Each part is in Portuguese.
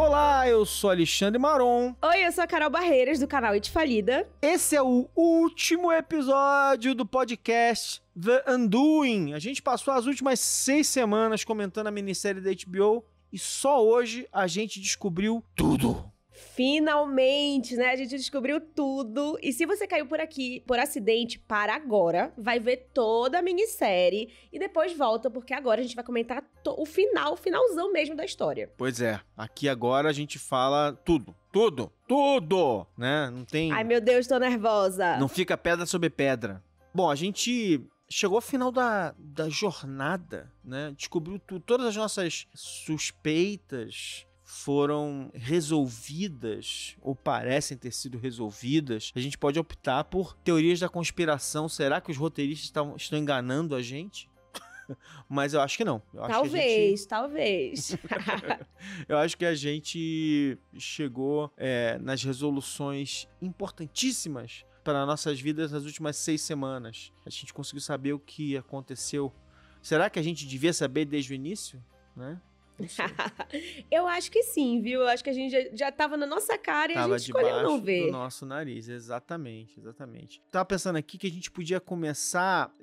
Olá, eu sou Alexandre Maron. Oi, eu sou a Carol Barreiras, do canal It Falida. Esse é o último episódio do podcast The Undoing. A gente passou as últimas 6 semanas comentando a minissérie da HBO e só hoje a gente descobriu tudo. Finalmente, né? A gente descobriu tudo. E se você caiu por aqui, por acidente, para agora. Vai ver toda a minissérie e depois volta, porque agora a gente vai comentar o finalzão mesmo da história. Pois é, aqui agora a gente fala tudo, né? Não tem... Ai, meu Deus, tô nervosa. Não fica pedra sobre pedra. Bom, a gente chegou ao final da jornada, né? Descobriu tudo, todas as nossas suspeitas foram resolvidas, ou parecem ter sido resolvidas. A gente pode optar por teorias da conspiração. Será que os roteiristas estão enganando a gente? Mas eu acho que não. Talvez. Eu acho que a gente chegou nas resoluções importantíssimas para nossas vidas nas últimas 6 semanas. A gente conseguiu saber o que aconteceu. Será que a gente devia saber desde o início, né? Eu acho que sim, viu? Eu acho que a gente já tava na nossa cara e a gente escolheu não ver. Do nosso nariz, exatamente. Tava pensando aqui que a gente podia começar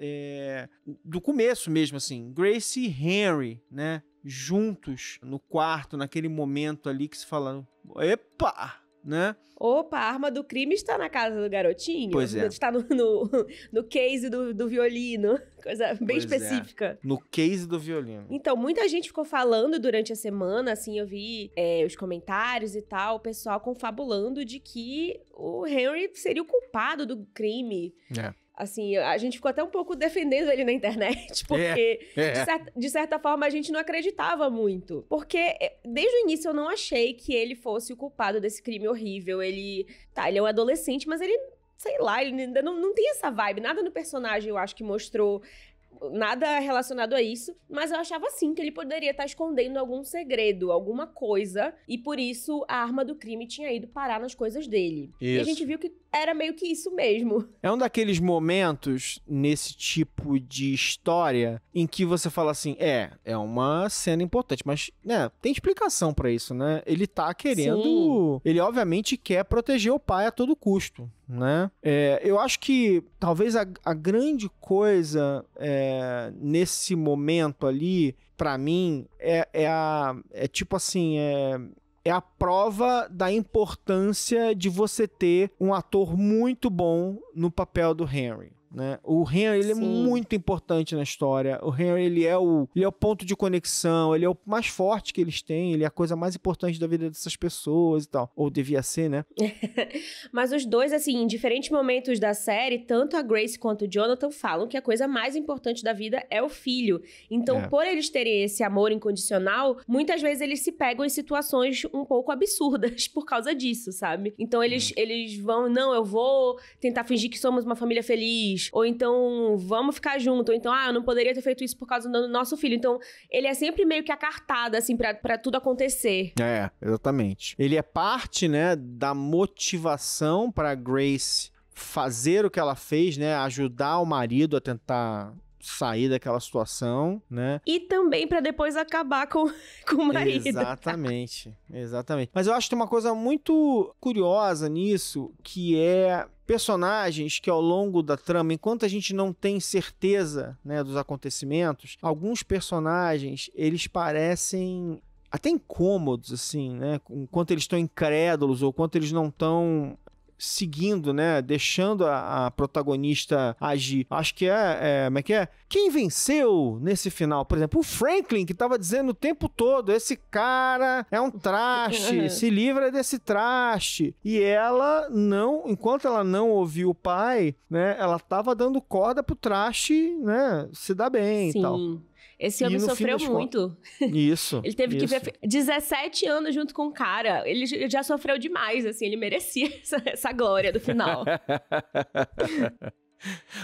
do começo mesmo, assim. Grace e Henry, né? Juntos no quarto, naquele momento ali que se fala, epa! Né? Opa, a arma do crime está na casa do garotinho. Pois é. Está no case do violino. Coisa bem específica. No case do violino. Então, muita gente ficou falando durante a semana, assim, eu vi os comentários e tal, o pessoal confabulando de que o Henry seria o culpado do crime. Assim, a gente ficou até um pouco defendendo ele na internet, porque, de certa forma, a gente não acreditava muito. Porque, desde o início, eu não achei que ele fosse o culpado desse crime horrível. Ele é um adolescente, mas ele, sei lá, ele ainda não tem essa vibe. Nada no personagem, eu acho, que mostrou nada relacionado a isso, mas eu achava sim que ele poderia estar escondendo algum segredo, alguma coisa, e por isso a arma do crime tinha ido parar nas coisas dele. Isso. E a gente viu que era meio que isso mesmo. É um daqueles momentos nesse tipo de história em que você fala assim, é uma cena importante, mas, né, tem explicação pra isso, né? Ele tá querendo... Sim. Ele, obviamente, quer proteger o pai a todo custo, né? Eu acho que talvez a grande coisa nesse momento ali, pra mim, tipo assim, é a prova da importância de você ter um ator muito bom no papel do Henry, né? O Henry, ele é muito importante na história. O Henry, ele é o ponto de conexão, ele é o mais forte que eles têm, ele é a coisa mais importante da vida dessas pessoas e tal. Ou devia ser, né? Mas os dois, assim, em diferentes momentos da série, tanto a Grace quanto o Jonathan falam que a coisa mais importante da vida é o filho. Então, por eles terem esse amor incondicional, muitas vezes eles se pegam em situações um pouco absurdas por causa disso, sabe? Então, eles vão, não, eu vou tentar fingir que somos uma família feliz, ou então, vamos ficar junto, ou então, eu não poderia ter feito isso por causa do nosso filho. Então, ele é sempre meio que a cartada, assim, pra tudo acontecer. Exatamente. Ele é parte, né, da motivação pra Grace fazer o que ela fez, né, ajudar o marido a tentar sair daquela situação, né? E também pra depois acabar com o marido. Exatamente. Mas eu acho que tem uma coisa muito curiosa nisso, que é personagens que ao longo da trama, enquanto a gente não tem certeza, né, dos acontecimentos, alguns personagens, eles parecem até incômodos, assim, né? Enquanto eles estão incrédulos ou quanto eles não estão seguindo, né, deixando a protagonista agir. Acho que como é que é? Quem venceu nesse final? Por exemplo, o Franklin, que tava dizendo o tempo todo, esse cara é um traste, se livra desse traste. E ela não, enquanto ela não ouviu o pai, né, ela tava dando corda pro traste, né, se dar bem e tal. Esse homem sofreu muito. Isso. Ele teve que ver 17 anos junto com o cara. Ele já sofreu demais, assim. Ele merecia essa glória do final.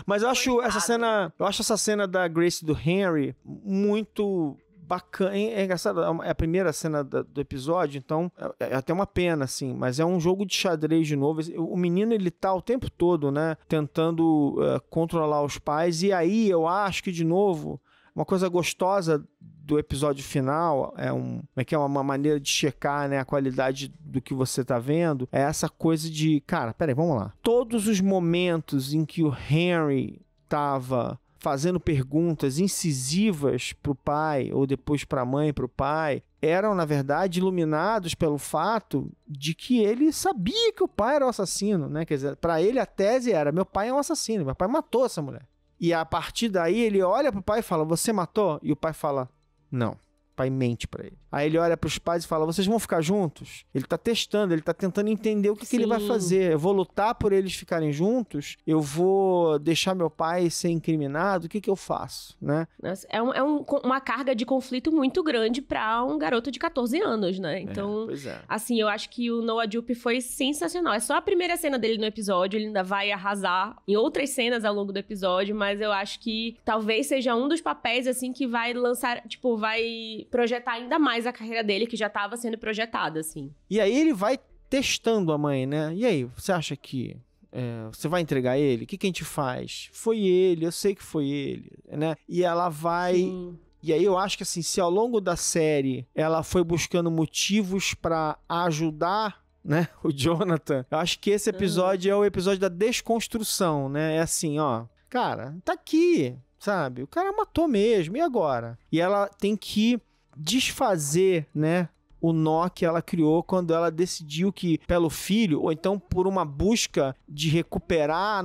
Mas eu acho essa cena da Grace e do Henry muito bacana. É engraçado, é a primeira cena do episódio, então é até uma pena, assim, mas é um jogo de xadrez de novo. O menino, ele tá o tempo todo, né, tentando controlar os pais, e aí eu acho que, de novo, uma coisa gostosa do episódio final, é uma maneira de checar, né, a qualidade do que você tá vendo, é essa coisa de, cara, peraí, vamos lá. Todos os momentos em que o Henry tava fazendo perguntas incisivas pro pai, ou depois pra mãe, pro pai, eram, na verdade, iluminados pelo fato de que ele sabia que o pai era o assassino, né? Quer dizer, pra ele a tese era, meu pai é um assassino, meu pai matou essa mulher. E a partir daí ele olha pro pai e fala, você matou? E o pai fala, não. O pai mente pra ele. Aí ele olha pros pais e fala, vocês vão ficar juntos? Ele tá testando, ele tá tentando entender o que ele vai fazer. Eu vou lutar por eles ficarem juntos? Eu vou deixar meu pai ser incriminado? O que eu faço, né? É uma carga de conflito muito grande pra um garoto de 14 anos, né? Então, assim, eu acho que o Noah Jupe foi sensacional. É só a primeira cena dele no episódio, ele ainda vai arrasar em outras cenas ao longo do episódio, mas eu acho que talvez seja um dos papéis, assim, que vai lançar, tipo, vai projetar ainda mais a carreira dele, que já estava sendo projetada, assim. E aí ele vai testando a mãe, né? E aí, você acha que você vai entregar ele? O que a gente faz? Foi ele, eu sei que foi ele, né? E ela vai... Sim. E aí eu acho que, assim, se ao longo da série ela foi buscando motivos pra ajudar, né, o Jonathan, eu acho que esse episódio é o episódio da desconstrução, né? É assim, ó, cara, tá aqui, sabe? O cara matou mesmo, e agora? E ela tem que desfazer, né, o nó que ela criou quando ela decidiu que, pelo filho, ou então por uma busca de recuperar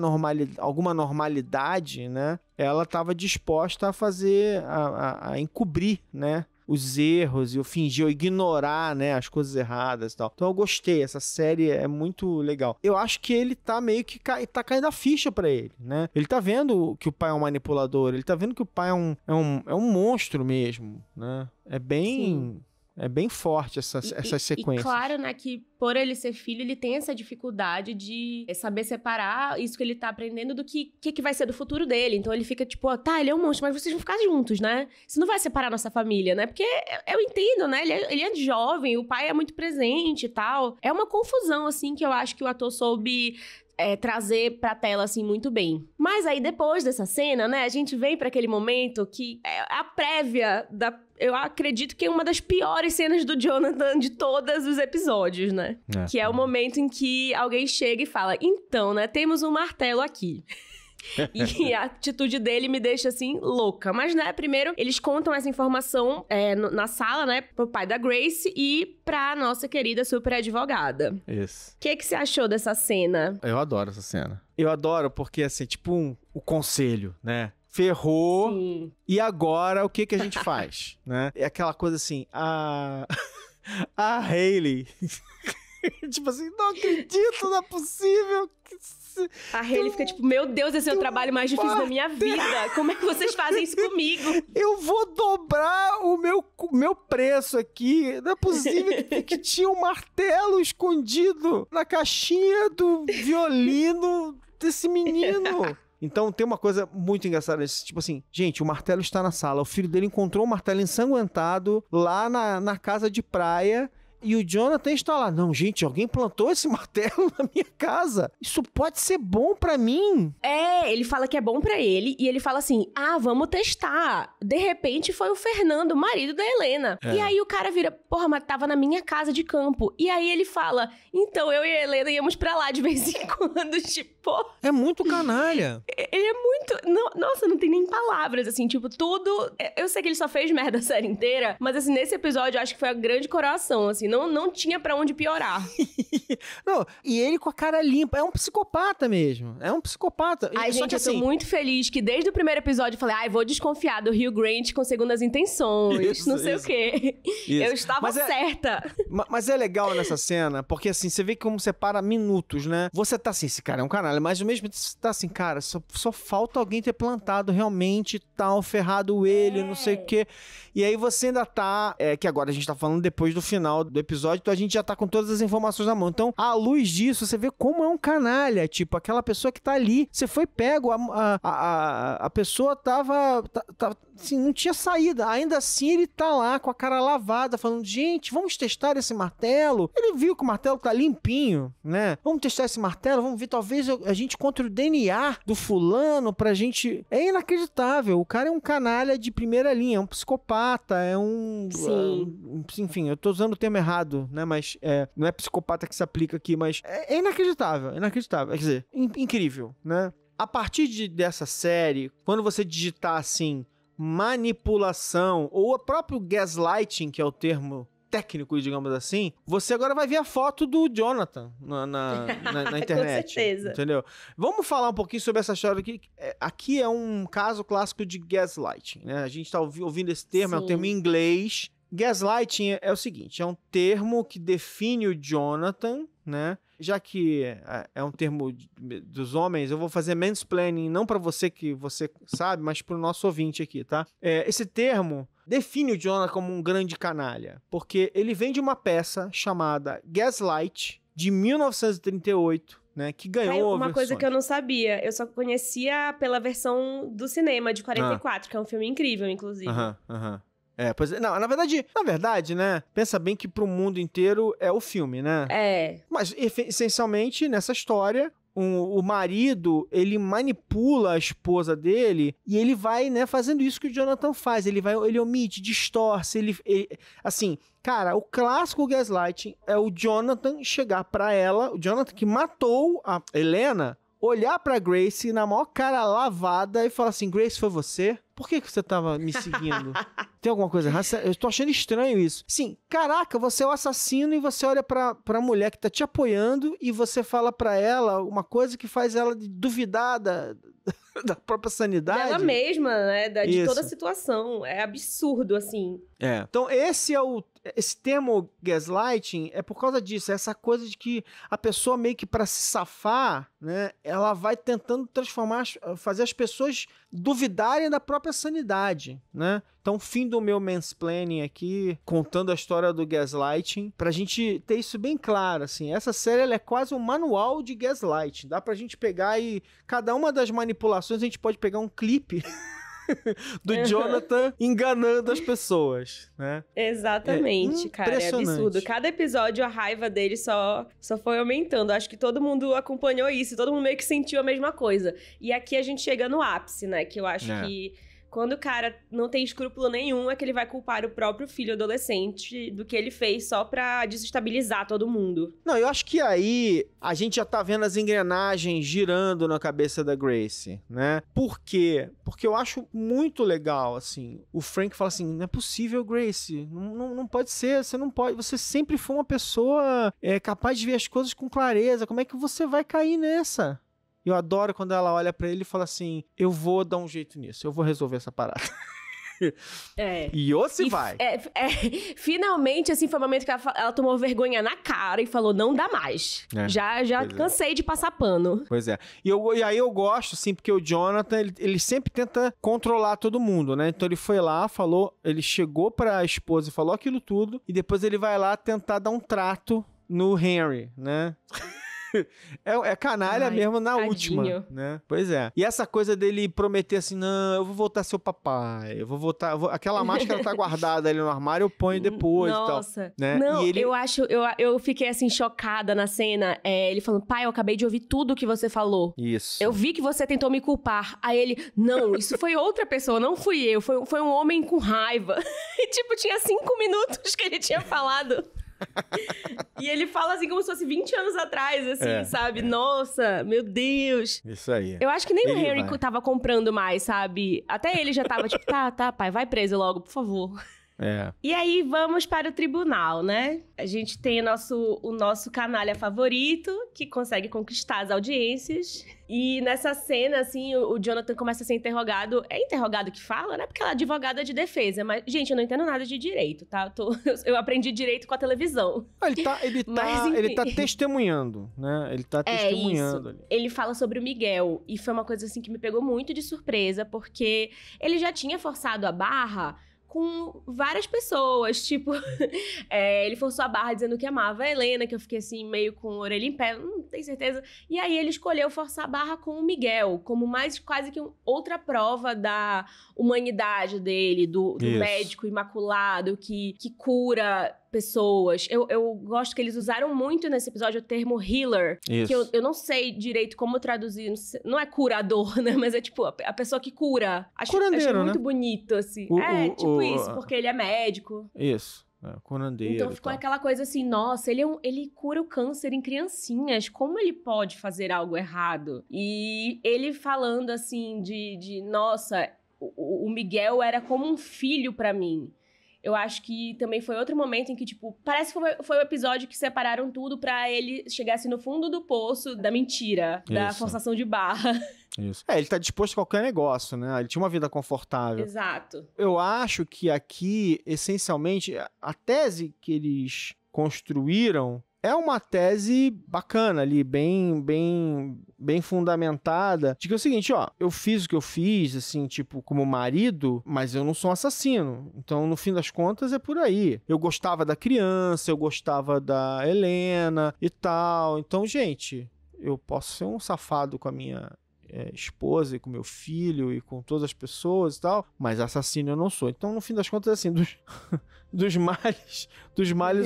alguma normalidade, né, ela estava disposta a fazer, a encobrir, né, os erros, e eu fingir, ou ignorar, né, as coisas erradas e tal. Então eu gostei, essa série é muito legal. Eu acho que ele tá meio que tá caindo a ficha pra ele, né? Ele tá vendo que o pai é um manipulador, ele tá vendo que o pai é um monstro mesmo, né? É bem forte essas sequências. E claro, né, que por ele ser filho, ele tem essa dificuldade de saber separar isso que ele tá aprendendo do que vai ser do futuro dele. Então ele fica tipo, tá, ele é um monstro, mas vocês vão ficar juntos, né? Você não vai separar nossa família, né? Porque eu entendo, né? Ele é jovem, o pai é muito presente e tal. É uma confusão, assim, que eu acho que o ator soube... trazer pra tela, assim, muito bem. Mas aí, depois dessa cena, né, a gente vem pra aquele momento que é a prévia eu acredito que é uma das piores cenas do Jonathan de todos os episódios, né? Que é o momento em que alguém chega e fala, então, né, temos um martelo aqui. E a atitude dele me deixa, assim, louca. Mas, né, primeiro, eles contam essa informação na sala, né, pro pai da Grace e pra nossa querida super advogada. Isso. O que você achou dessa cena? Eu adoro essa cena. Eu adoro porque, assim, tipo o conselho, né? Ferrou. Sim. E agora, o que a gente faz, né? É aquela coisa assim, a Hayley... tipo assim, não acredito, não é possível que... A Hayley fica tipo, meu Deus, esse é o trabalho mais difícil da minha vida. Como é que vocês fazem isso comigo? Eu vou dobrar o meu preço aqui. Não é possível que tinha um martelo escondido na caixinha do violino desse menino. Então tem uma coisa muito engraçada, tipo assim, gente, o martelo está na sala. O filho dele encontrou o martelo ensanguentado lá na casa de praia. E o Jonathan está lá, não, gente, alguém plantou esse martelo na minha casa. Isso pode ser bom pra mim. Ele fala que é bom pra ele. E ele fala assim, vamos testar. De repente foi o Fernando, o marido da Helena. E aí o cara vira, porra, mas tava na minha casa de campo. E aí ele fala, então eu e a Helena íamos pra lá de vez em quando, tipo... É muito canalha. Ele é muito... Nossa, não tem nem palavras, assim, tipo, tudo... Eu sei que ele só fez merda a série inteira, mas assim, nesse episódio eu acho que foi a grande coração, assim. Não tinha pra onde piorar. Não, e ele com a cara limpa. É um psicopata mesmo. É um psicopata. Ai, gente, eu tô muito feliz que desde o primeiro episódio eu falei, vou desconfiar do Hugh Grant com segundas intenções, não sei o quê. Isso. Eu estava certa. Mas é legal nessa cena, porque assim, você vê como separa minutos, né? Você tá assim, esse cara é um canalha, mas ao mesmo tempo você tá assim, cara, só falta alguém ter plantado realmente tal, ferrado ele, não sei o quê. E aí você ainda tá... que agora a gente tá falando depois do final do do episódio, então a gente já tá com todas as informações na mão. Então, à luz disso, você vê como é um canalha, tipo, aquela pessoa que tá ali, você foi pego, a pessoa tava assim, não tinha saída, ainda assim ele tá lá com a cara lavada, falando, gente, vamos testar esse martelo. Ele viu que o martelo tá limpinho, né? Vamos testar esse martelo, vamos ver, talvez a gente encontre o DNA do fulano pra gente... É inacreditável, o cara é um canalha de primeira linha, é um psicopata, é um... Sim. Enfim, eu tô usando o termo errado, né? Mas não é psicopata que se aplica aqui, mas é inacreditável, inacreditável. Quer dizer, incrível, né? A partir dessa série, quando você digitar assim, manipulação, ou o próprio gaslighting, que é o termo técnico, digamos assim, você agora vai ver a foto do Jonathan na internet. Com certeza. Entendeu? Vamos falar um pouquinho sobre essa história aqui. Aqui é um caso clássico de gaslighting, né? A gente tá ouvindo esse termo, é um termo em inglês. Gaslighting é o seguinte, é um termo que define o Jonathan, né? Já que é um termo dos homens, eu vou fazer mansplaining não para você que você sabe, mas para o nosso ouvinte aqui, tá? Esse termo define o Jonathan como um grande canalha, porque ele vem de uma peça chamada Gaslight, de 1938, né, que ganhou uma versões. Coisa que eu não sabia, eu só conhecia pela versão do cinema de 44, que é um filme incrível, inclusive. Pois é, não, na verdade, né, pensa bem que pro mundo inteiro é o filme, né? Mas, essencialmente, nessa história, o marido, ele manipula a esposa dele e ele vai, né, fazendo isso que o Jonathan faz. Ele omite, distorce, ele assim, cara, o clássico gaslighting é o Jonathan chegar pra ela, o Jonathan que matou a Helena, olhar pra Grace na maior cara lavada e falar assim, Grace, foi você? Por que você tava me seguindo? Tem alguma coisa errada? Eu tô achando estranho isso. Sim, caraca, você é o assassino e você olha pra mulher que tá te apoiando e você fala pra ela uma coisa que faz ela duvidar da própria sanidade. Dela mesma, né? De toda a situação. É absurdo, assim. Então, esse termo gaslighting é por causa disso, essa coisa de que a pessoa meio que para se safar, né, ela vai tentando fazer as pessoas duvidarem da própria sanidade, né? Então, fim do meu mansplaining aqui, contando a história do gaslighting, pra gente ter isso bem claro, assim, essa série ela é quase um manual de gaslighting, dá pra gente pegar e cada uma das manipulações a gente pode pegar um clipe do Jonathan enganando as pessoas, né? Exatamente, cara, é absurdo. Cada episódio a raiva dele só foi aumentando. Acho que todo mundo acompanhou isso, todo mundo meio que sentiu a mesma coisa. E aqui a gente chega no ápice, né? Que eu acho que quando o cara não tem escrúpulo nenhum, é que ele vai culpar o próprio filho adolescente do que ele fez só pra desestabilizar todo mundo. Não, eu acho que aí a gente já tá vendo as engrenagens girando na cabeça da Grace, né? Por quê? Porque eu acho muito legal, assim, o Frank fala assim, não é possível, Grace, não pode ser, você não pode, você sempre foi uma pessoa capaz de ver as coisas com clareza, como é que você vai cair nessa? Eu adoro quando ela olha pra ele e fala assim, eu vou dar um jeito nisso, eu vou resolver essa parada. E vai. Finalmente, assim, foi o momento que ela tomou vergonha na cara e falou, não dá mais. Já cansei de passar pano. Pois é. E aí eu gosto, assim, porque o Jonathan, ele sempre tenta controlar todo mundo, né? Então ele foi lá, ele chegou pra esposa e falou aquilo tudo, e depois ele vai lá tentar dar um trato no Henry, né? É canalha mesmo na tadinho. última, né? Pois é. E essa coisa dele prometer assim, não, eu vou voltar a ser o papai, aquela máscara tá guardada ali no armário, eu ponho depois. Nossa. E tal, né? Não, e ele... eu fiquei assim, chocada na cena, ele falando, pai, eu acabei de ouvir tudo que você falou. Isso. Eu vi que você tentou me culpar. Aí ele, não, isso foi outra pessoa, não fui eu, foi um homem com raiva. E tipo, tinha 5 minutos que ele tinha falado. E ele fala assim como se fosse 20 anos atrás, assim, sabe? Nossa, meu Deus. Isso aí. Eu acho que nem o Henry tava comprando mais, sabe? Até ele já tava tipo, tá, pai, vai preso logo, por favor. E aí, vamos para o tribunal, né? A gente tem o nosso canalha favorito, que consegue conquistar as audiências. E nessa cena, assim, o Jonathan começa a ser interrogado. É interrogado que fala, né? Porque ela é advogada de defesa. Mas, gente, eu não entendo nada de direito, tá? Eu aprendi direito com a televisão. Ele tá testemunhando, né? Ele tá testemunhando ali. Ele fala sobre o Miguel. E foi uma coisa, assim, que me pegou muito de surpresa. Porque ele já tinha forçado a barra com várias pessoas, tipo, ele forçou a barra dizendo que amava a Helena, que eu fiquei assim, meio com a orelha em pé, não tenho certeza. E aí ele escolheu forçar a barra com o Miguel, como mais quase que outra prova da humanidade dele, do médico imaculado que cura pessoas. Eu gosto que eles usaram muito nesse episódio o termo healer, que eu não sei direito como traduzir, não é curador, né, mas é tipo a pessoa que cura. Achei muito bonito, assim. Isso, porque ele é médico. Isso. Curandeiro. Então ficou aquela coisa assim, nossa, ele cura o câncer em criancinhas, como ele pode fazer algo errado? E ele falando assim nossa, o Miguel era como um filho pra mim. Eu acho que também foi outro momento em que, tipo, parece que foi o episódio que separaram tudo pra ele chegasse no fundo do poço da mentira, da forçação de barra. Isso. Ele tá disposto a qualquer negócio, né? Ele tinha uma vida confortável. Exato. Eu acho que aqui, essencialmente, a tese que eles construíram é uma tese bacana ali, bem fundamentada, de que é o seguinte, eu fiz o que eu fiz, assim, tipo, como marido, mas eu não sou um assassino. Então, no fim das contas, é por aí. Eu gostava da criança, eu gostava da Helena e tal. Então, gente, eu posso ser um safado com a minha esposa e com meu filho e com todas as pessoas e tal, mas assassino eu não sou. Então, no fim das contas, assim, dos males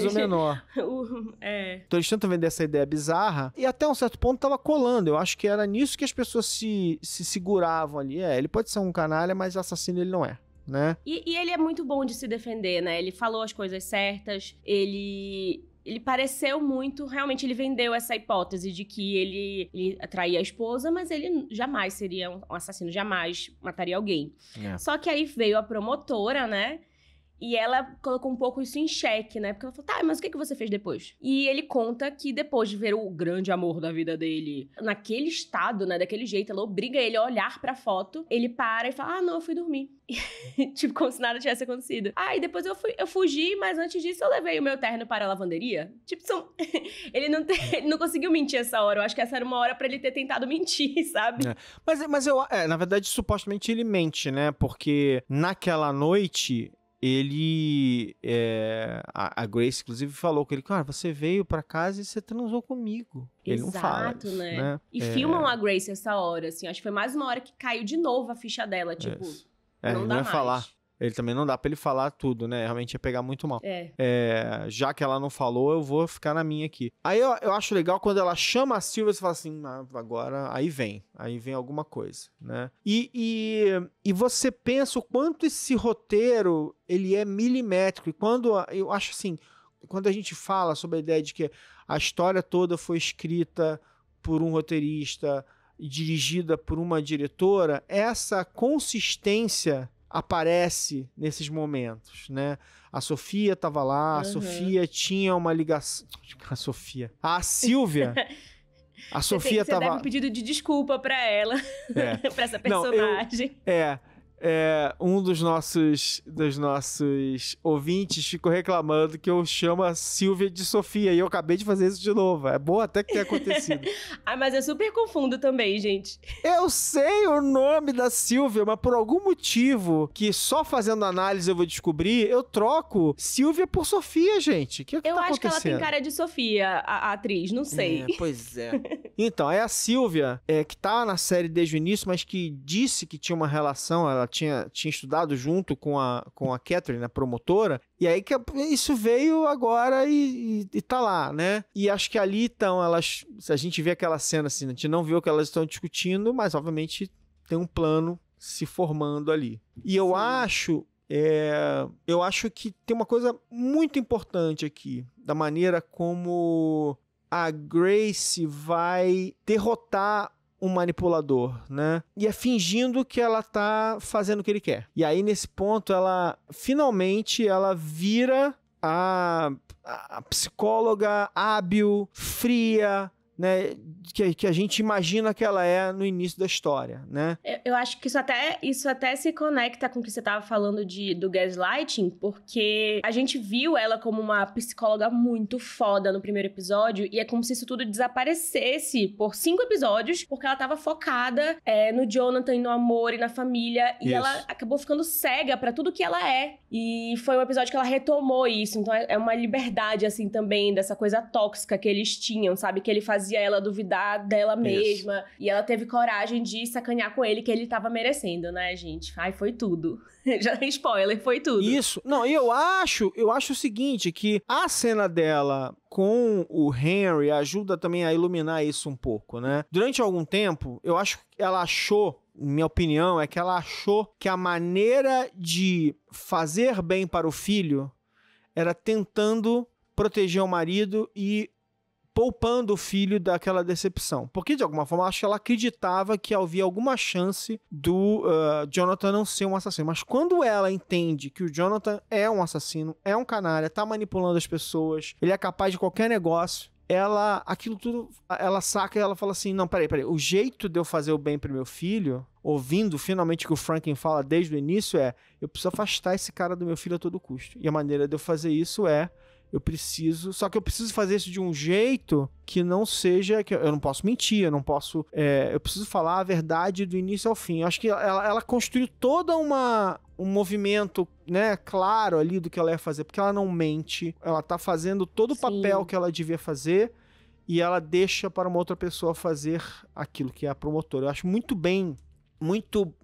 o menor. Então eles tentam vender essa ideia bizarra e até um certo ponto tava colando. Eu acho que era nisso que as pessoas se seguravam ali. Ele pode ser um canalha, mas assassino ele não é, né? E ele é muito bom de se defender, né? Ele falou as coisas certas, ele pareceu muito... Realmente, ele vendeu essa hipótese de que ele atraía a esposa, mas ele jamais seria um assassino, jamais mataria alguém. Só que aí veio a promotora, né? E ela colocou um pouco isso em xeque, né? Porque ela falou, tá, mas o que você fez depois? E ele conta que depois de ver o grande amor da vida dele naquele estado, né? Daquele jeito, ela obriga ele a olhar pra foto. Ele para e fala, não, eu fui dormir. Tipo, como se nada tivesse acontecido. E depois eu fugi, mas antes disso eu levei o meu terno para a lavanderia. Tipo, ele não conseguiu mentir essa hora. Eu acho que essa era uma hora pra ele ter tentado mentir, sabe? Mas na verdade, supostamente ele mente, né? Porque naquela noite... a Grace, inclusive, falou com ele, cara, você veio pra casa e você transou comigo. Ele não fala isso, né? E filmam a Grace essa hora, assim, acho que foi mais uma hora que caiu de novo a ficha dela, tipo, não dá mais. Falar. Ele também não dá pra ele falar tudo, né? Realmente ia pegar muito mal. Já que ela não falou, eu vou ficar na minha aqui. Aí eu acho legal quando ela chama a Silvia, você fala assim, agora, aí vem alguma coisa, né? E você pensa o quanto esse roteiro, ele é milimétrico. E eu acho assim, quando a gente fala sobre a ideia de que a história toda foi escrita por um roteirista e dirigida por uma diretora, essa consistência aparece nesses momentos, né? A Sofia tava lá, a Sofia tinha uma ligação... A Silvia... A Sofia tava... Você deve um pedido de desculpa pra ela, pra essa personagem. Um dos nossos ouvintes ficou reclamando que eu chamo a Silvia de Sofia, e eu acabei de fazer isso de novo. É bom até que tenha acontecido. Mas eu super confundo também, gente. Eu sei o nome da Silvia, mas por algum motivo que só fazendo análise eu vou descobrir, eu troco Silvia por Sofia, gente. O que tá acontecendo? Eu acho que ela tem cara de Sofia, a atriz, não sei. Pois é. Então, é a Silvia, que tá na série desde o início, mas que disse que tinha uma relação, ela tinha estudado junto com a Catherine, a promotora, e aí que isso veio agora e tá lá, né? E acho que ali estão elas... Se a gente vê aquela cena assim, a gente não viu o que elas estão discutindo, mas obviamente tem um plano se formando ali. E eu acho que tem uma coisa muito importante aqui, da maneira como a Grace vai derrotar um manipulador, né? E é fingindo que ela tá fazendo o que ele quer. E aí, nesse ponto, finalmente ela vira a psicóloga hábil, fria, né, que a gente imagina que ela é no início da história, né? Eu acho que isso até se conecta com o que você estava falando do gaslighting, porque a gente viu ela como uma psicóloga muito foda no primeiro episódio, e é como se isso tudo desaparecesse por 5 episódios, porque ela tava focada no Jonathan, e no amor e na família, e ela acabou ficando cega pra tudo que ela é. E foi um episódio que ela retomou isso, então é uma liberdade, assim, também, dessa coisa tóxica que eles tinham, sabe? Que ele fazia ela duvidar dela mesma. E ela teve coragem de sacanear com ele que ele tava merecendo, né, gente? Ai, foi tudo. Já tem spoiler, foi tudo. Isso. Não, e eu acho o seguinte, que a cena dela com o Henry ajuda também a iluminar isso um pouco, né? Durante algum tempo, eu acho que ela achou, minha opinião, é que ela achou que a maneira de fazer bem para o filho era tentando proteger o marido e poupando o filho daquela decepção. Porque, de alguma forma, eu acho que ela acreditava que havia alguma chance do Jonathan não ser um assassino. Mas quando ela entende que o Jonathan é um assassino, é um canalha, tá manipulando as pessoas, ele é capaz de qualquer negócio, aquilo tudo, ela saca e ela fala assim, não, peraí, o jeito de eu fazer o bem pro meu filho, ouvindo finalmente o que o Franklin fala desde o início, eu preciso afastar esse cara do meu filho a todo custo. E a maneira de eu fazer isso eu preciso fazer isso de um jeito que não seja, que eu não posso mentir, eu preciso falar a verdade do início ao fim. Eu acho que ela construiu toda um movimento, né, claro ali do que ela ia fazer, porque ela não mente, ela tá fazendo todo o papel que ela devia fazer e ela deixa para uma outra pessoa fazer aquilo que é a promotora. Eu acho muito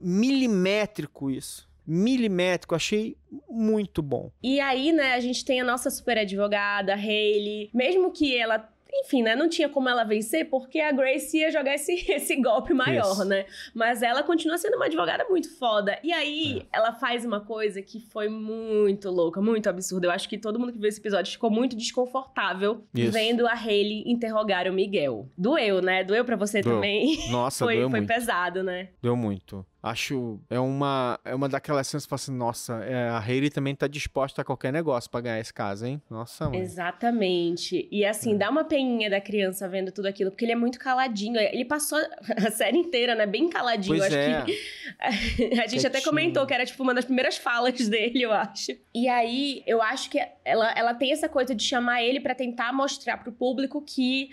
milimétrico isso. Milimétrico, achei muito bom. E aí, né, a gente tem a nossa super advogada, Hayley, mesmo que ela, enfim, né, não tinha como ela vencer, porque a Grace ia jogar esse golpe maior, né? Mas ela continua sendo uma advogada muito foda. E aí, ela faz uma coisa que foi muito louca, muito absurda. Eu acho que todo mundo que viu esse episódio ficou muito desconfortável vendo a Hayley interrogar o Miguel. Doeu, né? Doeu pra você também? Nossa, doeu muito. Foi pesado, né? Doeu muito. Acho, é uma daquelas cenas que você fala assim, nossa, a Hayley também tá disposta a qualquer negócio pra ganhar esse caso, hein? Nossa, mãe. Exatamente. E assim, dá uma peninha da criança vendo tudo aquilo, porque ele é muito caladinho. Ele passou a série inteira, né? Bem caladinho. Pois acho que a gente até comentou que era tipo uma das primeiras falas dele, eu acho. E aí, eu acho que ela tem essa coisa de chamar ele pra tentar mostrar pro público que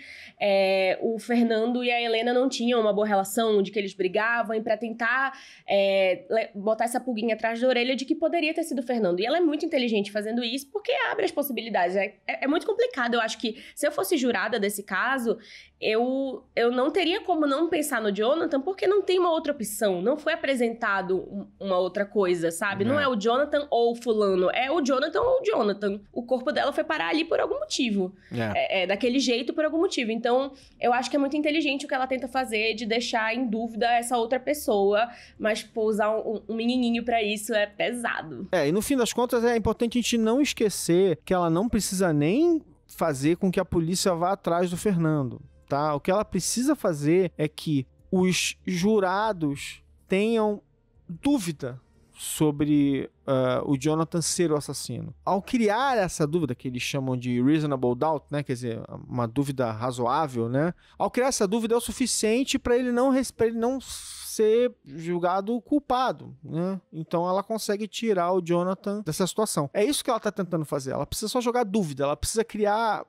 o Fernando e a Helena não tinham uma boa relação, de que eles brigavam, e pra tentar botar essa pulguinha atrás da orelha de que poderia ter sido o Fernando. E ela é muito inteligente fazendo isso, porque abre as possibilidades. É muito complicado. Eu acho que se eu fosse jurada desse caso, eu não teria como não pensar no Jonathan, porque não tem uma outra opção. Não foi apresentado uma outra coisa, sabe? Não é o Jonathan ou o fulano. É o Jonathan ou o Jonathan. O corpo dela foi parar ali por algum motivo. Daquele jeito por algum motivo. Então, eu acho que é muito inteligente o que ela tenta fazer de deixar em dúvida essa outra pessoa, mas pô, usar um menininho pra isso é pesado. E no fim das contas é importante a gente não esquecer que ela não precisa nem fazer com que a polícia vá atrás do Fernando, tá? O que ela precisa fazer é que os jurados tenham dúvida sobre o Jonathan ser o assassino. Ao criar essa dúvida, que eles chamam de reasonable doubt, né? Quer dizer, uma dúvida razoável, né? Ao criar essa dúvida é o suficiente para ele não ser julgado culpado, né? Então ela consegue tirar o Jonathan dessa situação. É isso que ela tá tentando fazer. Ela precisa só jogar dúvida, ela precisa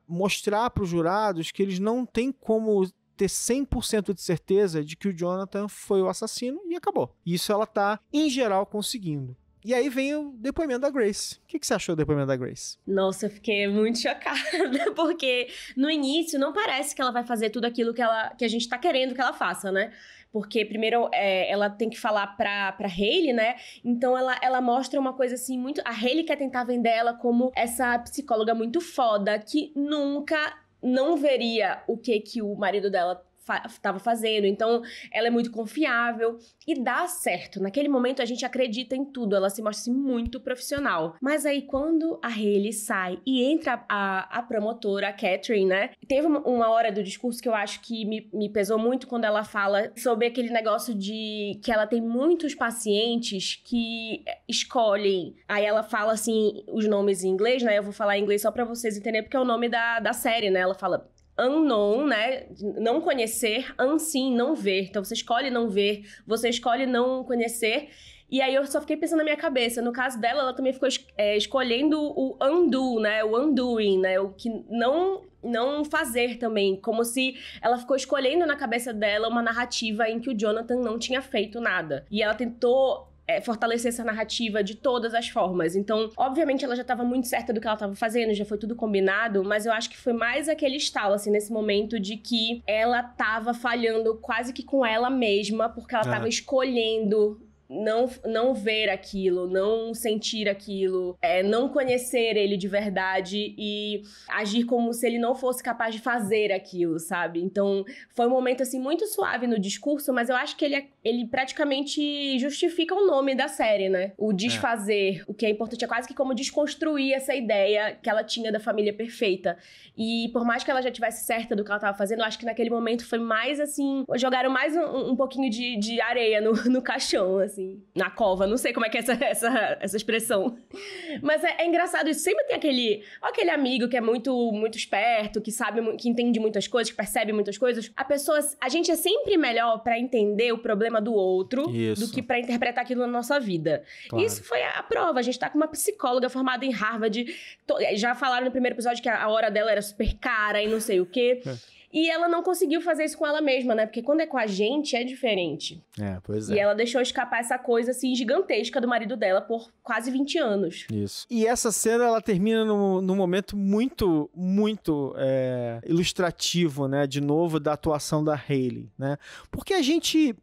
mostrar para os jurados que eles não têm como ter 100% de certeza de que o Jonathan foi o assassino e acabou. Isso ela tá, em geral, conseguindo. E aí vem o depoimento da Grace. O que você achou do depoimento da Grace? Nossa, eu fiquei muito chocada, porque no início não parece que ela vai fazer tudo aquilo que a gente tá querendo que ela faça, né? Porque primeiro ela tem que falar pra Hayley, né? Então ela mostra uma coisa assim muito... A Hayley quer tentar vender ela como essa psicóloga muito foda que nunca não veria o que o marido dela estava fazendo. Então, ela é muito confiável e dá certo. Naquele momento, a gente acredita em tudo. Ela se mostra muito profissional. Mas aí, quando a Hayley sai e entra a promotora, a Catherine, né? Teve uma hora do discurso que eu acho que me pesou muito quando ela fala sobre aquele negócio de que ela tem muitos pacientes que escolhem. Aí ela fala, assim, os nomes em inglês, né? Eu vou falar em inglês só pra vocês entenderem, porque é o nome da série, né? Ela fala... unknown, né? Não conhecer, unseen, não ver. Então, você escolhe não ver, você escolhe não conhecer. E aí, eu só fiquei pensando na minha cabeça. No caso dela, ela também ficou escolhendo o undo, né? O undoing, né? O que não fazer também. Como se ela ficou escolhendo na cabeça dela uma narrativa em que o Jonathan não tinha feito nada. E ela tentou fortalecer essa narrativa de todas as formas. Então, obviamente, ela já estava muito certa do que ela estava fazendo, já foi tudo combinado, mas eu acho que foi mais aquele estalo, assim, nesse momento de que ela estava falhando quase que com ela mesma, porque ela estava escolhendo não ver aquilo, não sentir aquilo, não conhecer ele de verdade e agir como se ele não fosse capaz de fazer aquilo, sabe? Então, foi um momento, assim, muito suave no discurso, mas eu acho que ele praticamente justifica o nome da série, né? O desfazer, o que é importante, é quase que como desconstruir essa ideia que ela tinha da família perfeita. E por mais que ela já tivesse certa do que ela estava fazendo, eu acho que naquele momento foi mais, assim, jogaram mais um pouquinho de areia no caixão, assim. Na cova, não sei como é que é essa expressão. Mas é engraçado isso. Sempre tem aquele amigo que é muito, muito esperto, que sabe, que entende muitas coisas, que percebe muitas coisas. A gente é sempre melhor pra entender o problema do outro do que pra interpretar aquilo na nossa vida. Claro. Isso foi a prova. A gente tá com uma psicóloga formada em Harvard. Já falaram no primeiro episódio que a hora dela era super cara e não sei o quê. E ela não conseguiu fazer isso com ela mesma, né? Porque quando é com a gente, é diferente. Pois é. E ela deixou escapar essa coisa, assim, gigantesca do marido dela por quase 20 anos. Isso. E essa cena, ela termina num momento muito, muito ilustrativo, né? De novo, da atuação da Hayley, né? Porque a gente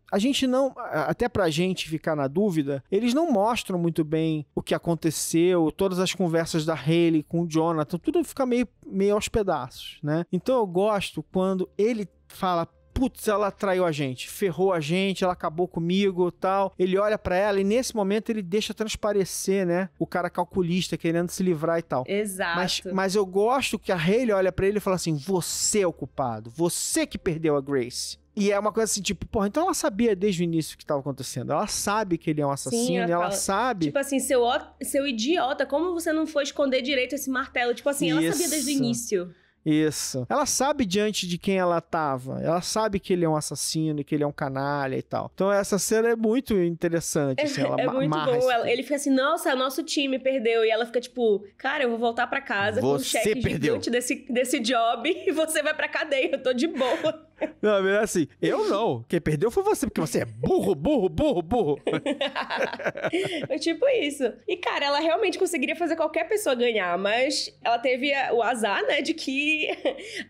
não... Até pra gente ficar na dúvida, eles não mostram muito bem o que aconteceu, todas as conversas da Hayley com o Jonathan, tudo fica meio aos pedaços, né? Então eu gosto quando ele fala, putz, ela traiu a gente, ferrou a gente, ela acabou comigo, tal. Ele olha pra ela e nesse momento ele deixa transparecer, né? O cara calculista querendo se livrar e tal. Exato. Mas eu gosto que a Hayley olha pra ele e fala assim, você é o culpado, você que perdeu a Grace. E é uma coisa assim, tipo, porra, então ela sabia desde o início o que estava acontecendo. Ela sabe que ele é um assassino, ela sabe... Tipo assim, seu idiota, como você não foi esconder direito esse martelo? Tipo assim, ela sabia desde o início. Isso. Ela sabe diante de quem ela tava. Ela sabe que ele é um assassino e que ele é um canalha e tal. Então essa cena é muito interessante. Assim, ela muito bom. Ele fica assim, nossa, nosso time perdeu. E ela fica tipo, cara, eu vou voltar pra casa com um cheque gigante desse job e você vai pra cadeia. Eu tô de boa. Não, é assim, eu não. Quem perdeu foi você, porque você é burro. É tipo isso. E, cara, ela realmente conseguiria fazer qualquer pessoa ganhar, mas ela teve o azar, né, de que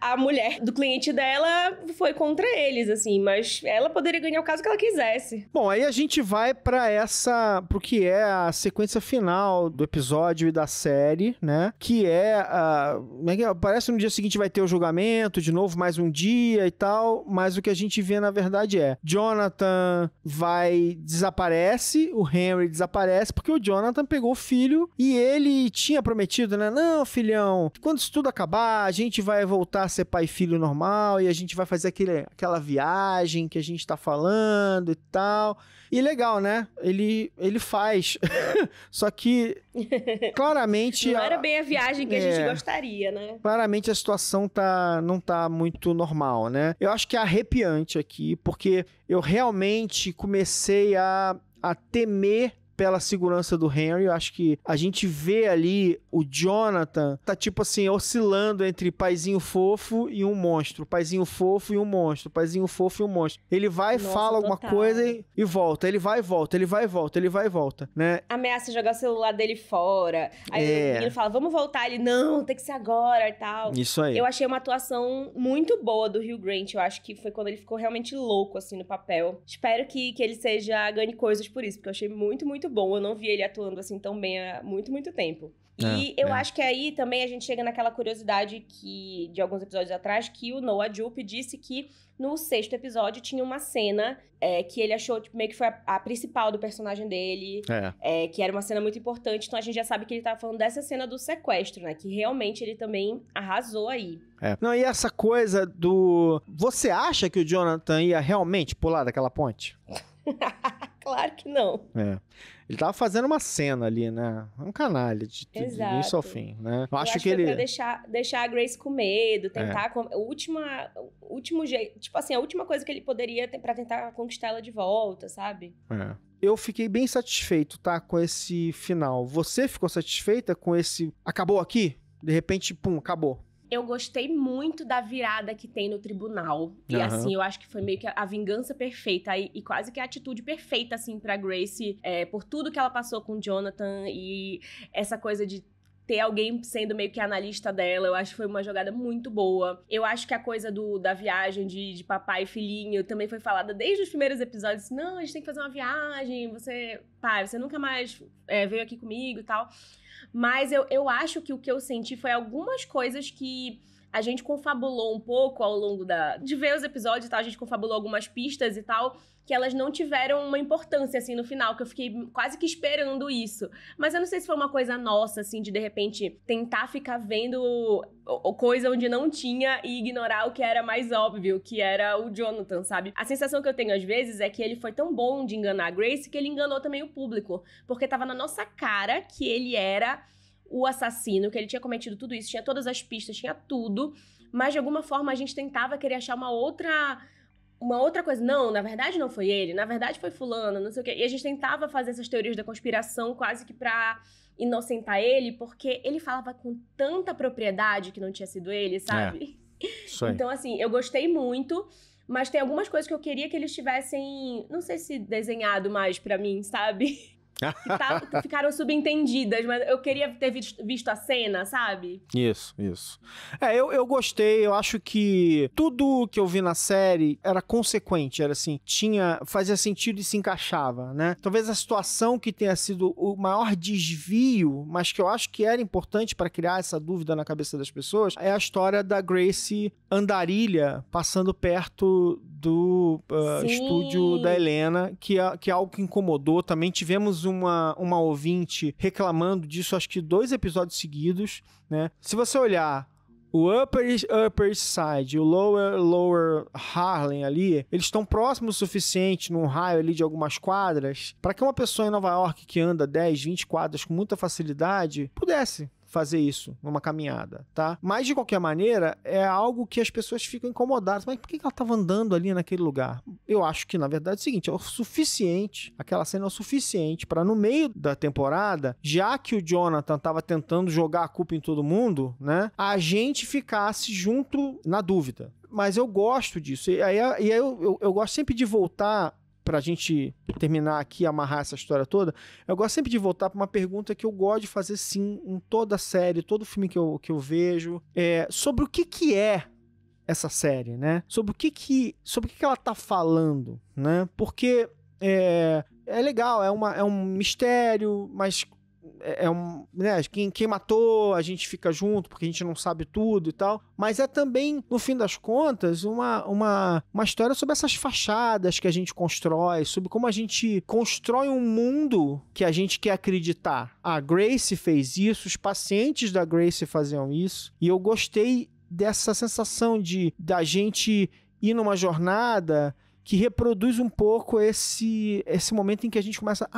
a mulher do cliente dela foi contra eles, assim, mas ela poderia ganhar o caso que ela quisesse. Bom, aí a gente vai pro que é a sequência final do episódio e da série, né, que parece que no dia seguinte vai ter o julgamento, de novo, mais um dia e tal, mas o que a gente vê, na verdade, Jonathan desaparece, o Henry desaparece, porque o Jonathan pegou o filho e ele tinha prometido, né, não, filhão, quando isso tudo acabar, a gente vai voltar a ser pai e filho normal e a gente vai fazer aquela viagem que a gente tá falando e tal. E legal, né? Ele faz. Só que, claramente... Não era bem a viagem que a gente gostaria, né? Claramente a situação não tá muito normal, né? Eu acho que é arrepiante aqui, porque eu realmente comecei a temer pela segurança do Henry. Eu acho que a gente vê ali o Jonathan tá tipo assim, oscilando entre paizinho fofo e um monstro, paizinho fofo e um monstro, paizinho fofo e um monstro. Ele vai, fala alguma coisa e volta, ele vai e volta, ele vai e volta, ele vai e volta, né? Ameaça jogar o celular dele fora. Aí o menino fala, vamos voltar. Ele, não, tem que ser agora e tal. Isso aí. Eu achei uma atuação muito boa do Hugh Grant. Eu acho que foi quando ele ficou realmente louco, assim, no papel. Espero que ele ganhe coisas por isso, porque eu achei muito, muito bom. Eu não vi ele atuando assim tão bem há muito, muito tempo. E eu acho que aí também a gente chega naquela curiosidade de alguns episódios atrás, que o Noah Jupe disse que no 6º episódio tinha uma cena que ele achou tipo, meio que foi a principal do personagem dele, que era uma cena muito importante. Então a gente já sabe que ele tava falando dessa cena do sequestro, né? Que realmente ele também arrasou aí. Não, e essa coisa do... Você acha que o Jonathan ia realmente pular daquela ponte? Claro que não. Ele tava fazendo uma cena ali, né? Um canalha de início ao fim, né? Eu acho que ele... foi pra deixar a Grace com medo, tentar... O último jeito... Tipo assim, a última coisa que ele poderia ter pra tentar conquistar ela de volta, sabe? Eu fiquei bem satisfeito, tá? Com esse final. Você ficou satisfeita com esse... Acabou aqui? De repente, pum, acabou. Eu gostei muito da virada que tem no tribunal. E assim, eu acho que foi meio que a vingança perfeita e quase que a atitude perfeita, assim, pra Grace, por tudo que ela passou com o Jonathan e essa coisa de ter alguém sendo meio que analista dela, eu acho que foi uma jogada muito boa. Eu acho que a coisa da viagem de papai e filhinho também foi falada desde os primeiros episódios. Não, a gente tem que fazer uma viagem, pai, você nunca mais veio aqui comigo e tal. Mas eu acho que o que eu senti foi algumas coisas que a gente confabulou um pouco ao longo de ver os episódios e tal, a gente confabulou algumas pistas e tal, que elas não tiveram uma importância, assim, no final, que eu fiquei quase que esperando isso. Mas eu não sei se foi uma coisa nossa, assim, de repente, tentar ficar vendo coisa onde não tinha e ignorar o que era mais óbvio, que era o Jonathan, sabe? A sensação que eu tenho, às vezes, é que ele foi tão bom de enganar a Grace que ele enganou também o público. Porque tava na nossa cara que ele era o assassino, que ele tinha cometido tudo isso, tinha todas as pistas, tinha tudo, mas de alguma forma a gente tentava querer achar uma outra coisa. Não, na verdade não foi ele, na verdade foi fulano, não sei o quê. E a gente tentava fazer essas teorias da conspiração quase que pra inocentar ele, porque ele falava com tanta propriedade que não tinha sido ele, sabe? Isso aí. Então, assim, eu gostei muito, mas tem algumas coisas que eu queria que eles tivessem, não sei se desenhado mais pra mim, sabe? Que ficaram subentendidas, mas eu queria ter visto a cena, sabe? Isso. Eu gostei, eu acho que tudo que eu vi na série era consequente, era assim, fazia sentido e se encaixava, né? Talvez a situação que tenha sido o maior desvio, mas que eu acho que era importante para criar essa dúvida na cabeça das pessoas, é a história da Grace andarilha passando perto do estúdio da Helena, que é algo que incomodou. Também tivemos uma ouvinte reclamando disso, acho que 2 episódios seguidos, né? Se você olhar o Upper East Side e o Lower Harlem ali, eles estão próximos o suficiente, num raio ali de algumas quadras, para que uma pessoa em Nova York que anda 10, 20 quadras com muita facilidade pudesse fazer isso numa caminhada, tá? Mas, de qualquer maneira, é algo que as pessoas ficam incomodadas. Mas por que ela estava andando ali naquele lugar? Eu acho que, na verdade, é o seguinte, é o suficiente, aquela cena é o suficiente para, no meio da temporada, já que o Jonathan estava tentando jogar a culpa em todo mundo, né? A gente ficasse junto na dúvida. Mas eu gosto disso. E aí eu gosto sempre de voltar, pra gente terminar aqui, amarrar essa história toda, eu gosto sempre de voltar pra uma pergunta que eu gosto de fazer, sim, em toda a série, todo filme que eu vejo, sobre o que é essa série, né? Sobre o que ela tá falando, né? Porque é legal, é um mistério, mas né, quem matou, a gente fica junto porque a gente não sabe tudo e tal, mas é também, no fim das contas, uma história sobre essas fachadas que a gente constrói, sobre como a gente constrói um mundo que a gente quer acreditar. A Grace fez isso, os pacientes da Grace faziam isso, e eu gostei dessa sensação da gente ir numa jornada que reproduz um pouco esse momento em que a gente começa...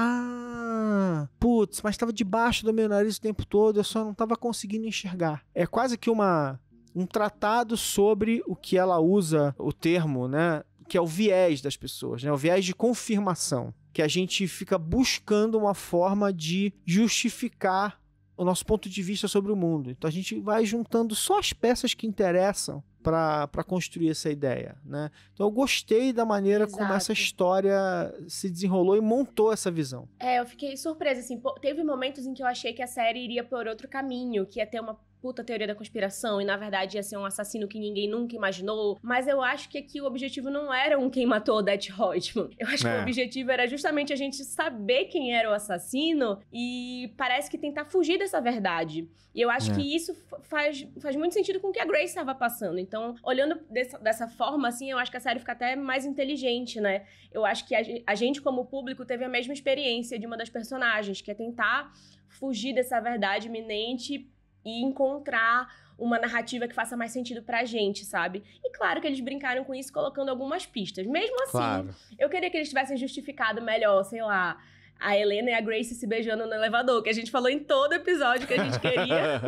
Putz, mas estava debaixo do meu nariz o tempo todo, eu só não estava conseguindo enxergar. É quase que um tratado sobre o que ela usa, o termo, né? Que é o viés das pessoas, né? O viés de confirmação. Que a gente fica buscando uma forma de justificar o nosso ponto de vista sobre o mundo. Então a gente vai juntando só as peças que interessam para construir essa ideia, né? Então eu gostei da maneira como essa história se desenrolou e montou essa visão. Eu fiquei surpresa, assim, teve momentos em que eu achei que a série iria por outro caminho, que ia ter uma puta teoria da conspiração e na verdade ia ser um assassino que ninguém nunca imaginou, mas eu acho que aqui o objetivo não era quem matou o Odette Roitman. Eu acho que o objetivo era justamente a gente saber quem era o assassino e parece que tentar fugir dessa verdade. E eu acho que isso faz muito sentido com o que a Grace estava passando. Então, olhando dessa forma, assim, eu acho que a série fica até mais inteligente, né? Eu acho que a gente, como público, teve a mesma experiência de uma das personagens, que é tentar fugir dessa verdade iminente e encontrar uma narrativa que faça mais sentido pra gente, sabe? E claro que eles brincaram com isso, colocando algumas pistas. Mesmo assim, claro, eu queria que eles tivessem justificado melhor, sei lá, a Helena e a Grace se beijando no elevador, que a gente falou em todo episódio que a gente queria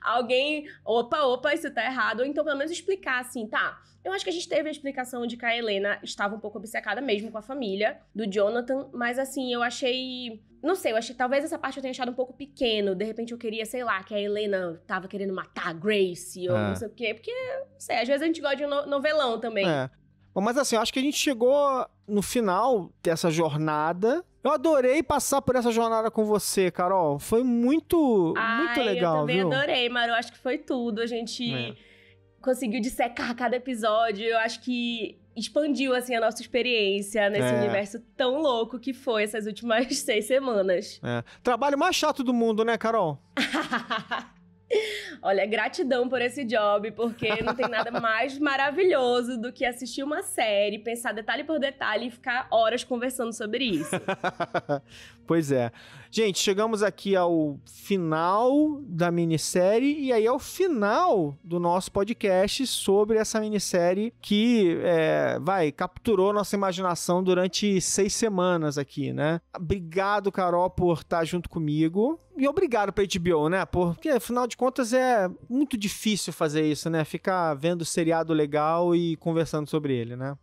alguém, opa, isso tá errado. Ou então, pelo menos explicar assim, tá, eu acho que a gente teve a explicação de que a Helena estava um pouco obcecada mesmo com a família do Jonathan, mas assim, eu achei... Não sei, eu achei que talvez essa parte eu tenha achado um pouco pequeno. De repente eu queria, sei lá, que a Helena tava querendo matar a Grace, ou não sei o quê. Porque, não sei, às vezes a gente gosta de um novelão também. Bom, mas assim, eu acho que a gente chegou no final dessa jornada. Eu adorei passar por essa jornada com você, Carol. Foi muito legal, eu também viu? Adorei, Maru. Acho que foi tudo. A gente conseguiu dissecar cada episódio. Eu acho que expandiu, assim, a nossa experiência nesse universo tão louco que foi essas últimas 6 semanas. Trabalho mais chato do mundo, né, Carol? Olha, gratidão por esse job, porque não tem nada mais maravilhoso do que assistir uma série, pensar detalhe por detalhe e ficar horas conversando sobre isso. Pois é. Gente, chegamos aqui ao final da minissérie e aí ao final do nosso podcast sobre essa minissérie que capturou nossa imaginação durante 6 semanas aqui, né? Obrigado, Carol, por estar junto comigo. E obrigado pra HBO, né? Porque, afinal de contas, é muito difícil fazer isso, né? Ficar vendo seriado legal e conversando sobre ele, né?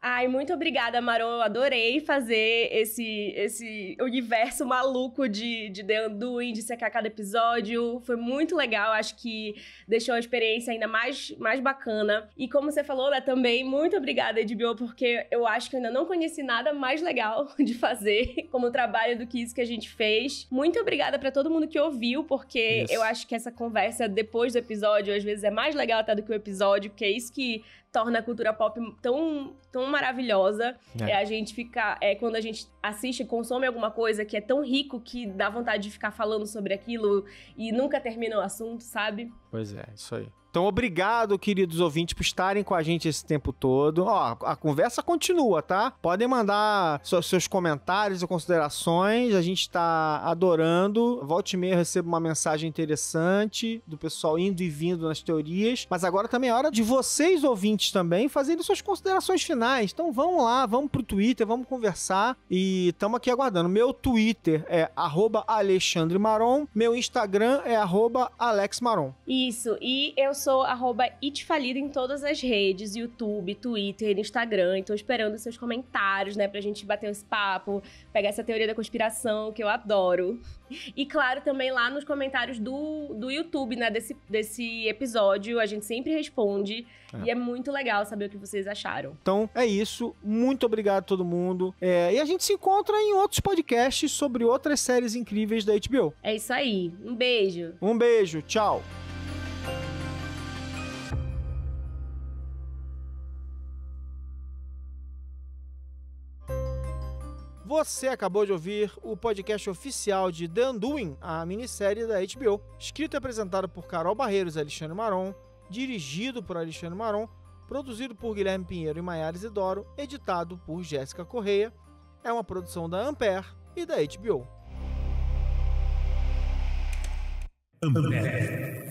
Ai, muito obrigada, Maron. Eu adorei fazer esse universo maluco de The Undoing, de secar cada episódio. Foi muito legal, acho que deixou a experiência ainda mais bacana. E como você falou, né, também, muito obrigada, HBO, porque eu acho que eu ainda não conheci nada mais legal de fazer como trabalho do que isso que a gente fez. Muito obrigada pra todo mundo que ouviu, porque eu acho que essa conversa depois do episódio, às vezes, é mais legal até do que o episódio, porque é isso que torna a cultura pop tão maravilhosa. A gente fica... quando a gente assiste, consome alguma coisa que é tão rico que dá vontade de ficar falando sobre aquilo e nunca termina o assunto, sabe? Pois é, isso aí. Então, obrigado, queridos ouvintes, por estarem com a gente esse tempo todo. Ó, a conversa continua, tá? Podem mandar seus comentários e considerações. A gente tá adorando. Volta e meia eu recebo uma mensagem interessante do pessoal indo e vindo nas teorias. Mas agora também é hora de vocês, ouvintes, também fazerem suas considerações finais. Então, vamos lá, vamos pro Twitter, vamos conversar. E estamos aqui aguardando. Meu Twitter é @AlexandreMaron. Meu Instagram é @AlexMaron. Isso, e eu sou @itfalida em todas as redes, YouTube, Twitter, Instagram. Então, esperando seus comentários, né, pra gente bater esse papo, pegar essa teoria da conspiração, que eu adoro. E, claro, também lá nos comentários do YouTube, né, desse episódio, a gente sempre responde. E é muito legal saber o que vocês acharam. Então, é isso. Muito obrigado a todo mundo. E a gente se encontra em outros podcasts sobre outras séries incríveis da HBO. É isso aí. Um beijo. Um beijo. Tchau. Você acabou de ouvir o podcast oficial de The Undoing, a minissérie da HBO, escrito e apresentado por Carol Barreiros e Alexandre Maron, dirigido por Alexandre Maron, produzido por Guilherme Pinheiro e Maiara Isidoro, editado por Jéssica Correia. É uma produção da Ampere e da HBO. Ampere.